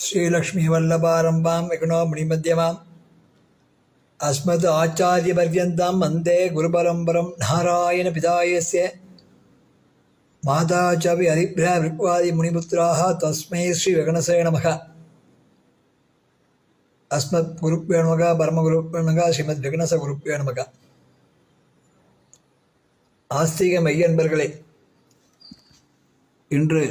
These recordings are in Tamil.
श्रीलक्ष्मीवल्लभारम्भां विघ्नो मुनिमध्यमाम् अस्मद् आचार्यपर्यन्तां वन्दे गुरुपरम्परं नारायणपितायस्य माता च हरिभ्रावृक्वादिमुनिपुत्राः तस्मै श्रीवेङ्कटेशाय नमः। अस्मद्गुरुभ्यो नमः परमगुरुभ्यो नमः श्रीमद्वेङ्कटेशगुरुभ्यो नमः। ஆஸ்திக மையன்பர்களே, இன்று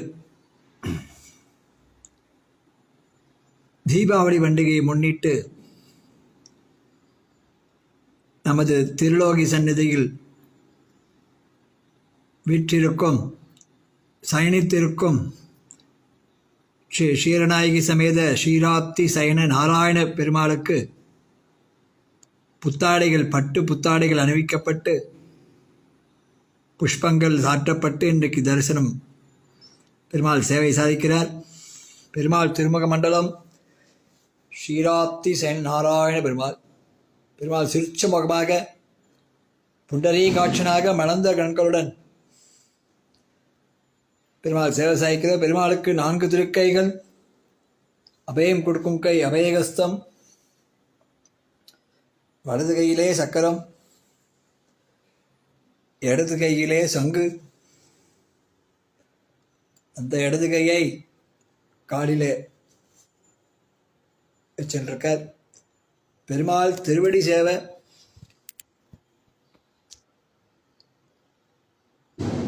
தீபாவளி பண்டிகையை முன்னிட்டு நமது திருலோகி சந்நிதியில் வீற்றிருக்கும் சயனித்திருக்கும் ஸ்ரீ க்ஷீரநாயகி சமேத க்ஷீராப்தி சயன நாராயண பெருமாளுக்கு புத்தாடைகள் பட்டு புத்தாடைகள் அணிவிக்கப்பட்டு புஷ்பங்கள் சாற்றப்பட்டு இன்றைக்கு தரிசனம் பெருமாள் சேவை சாதிக்கிறார். பெருமாள் திருமுக மண்டலம் க்ஷீராப்தி சயன நாராயண பெருமாள். பெருமாள் சிரிச்ச முகமாக புண்டரீகாட்சனாக மலர்ந்த கண்களுடன் பெருமாள் சேவை சாதிக்கிறார். பெருமாளுக்கு 4 திருக்கைகள், அபயம் கொடுக்கும் கை அபயகஸ்தம், வலது கையிலே சக்கரம், இடது கையிலே சங்கு. அந்த இடது கையை காலிலே வச்சிருக்கார். பெருமாள் திருவடி சேவை.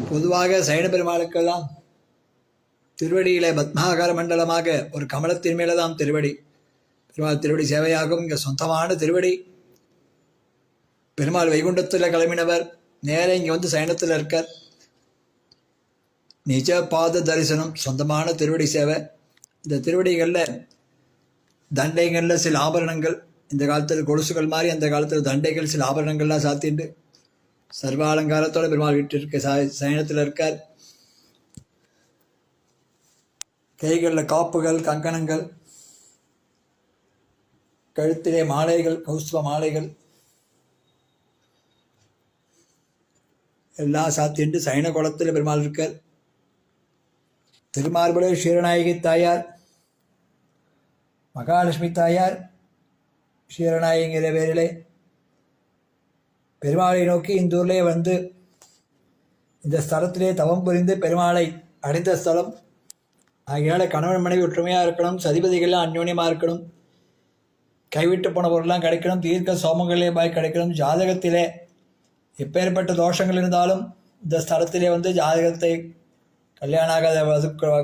பொதுவாக சயன பெருமாளுக்கெல்லாம் திருவடியிலே பத்மாகார மண்டலமாக ஒரு கமலத்தின் மேலதான் திருவடி. பெருமாள் திருவடி சேவையாகும். இங்கே சொந்தமான திருவடி. பெருமாள் வைகுண்டத்தில் கிளம்பினவர் நேரே இங்கே வந்து சயனத்தில் இருக்கார். நிஜ பாத தரிசனம், சொந்தமான திருவடி சேவை. இந்த திருவடிகளில் தண்டைகளில் சில ஆபரணங்கள், இந்த காலத்தில் கொலுசுகள் மாதிரி அந்த காலத்தில் தண்டைகள் சில ஆபரணங்கள்லாம் சாத்திட்டு சர்வ அலங்காரத்தோடு பெருமாள் வீட்டிற்கு சயனத்தில் இருக்கார். கைகளில் காப்புகள், கங்கணங்கள், கழுத்திலே மாலைகள், கௌஸ்துவ மாலைகள் எல்லாம் சாத்திட்டு சயன குளத்தில் பெருமாள் இருக்கார். திருமார்புல க்ஷீரநாயகி தாயார், மகாலட்சுமி தாயார் க்ஷீரநாயகிங்கிற பேரிலே பெருமாளை நோக்கி இந்த ஊரிலே வந்து இந்த ஸ்தலத்திலே தவம் புரிந்து பெருமாளை அடைந்த ஸ்தலம். ஆகையால் கணவன் மனைவி ஒற்றுமையாக இருக்கணும், சதிபதிகள்லாம் அந்யோன்யமாக இருக்கணும், கைவிட்டு போன பொருள்லாம் கிடைக்கணும், தீர்க்க சோமங்களே பாய் கிடைக்கணும். ஜாதகத்திலே எப்பேற்பட்ட தோஷங்கள் இருந்தாலும் இந்த ஸ்தலத்திலே வந்து ஜாதகத்தை கல்யாணம் ஆகாத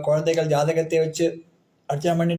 குழந்தைகள் ஜாதகத்தை வச்சு அர்ச்சனை பண்ணி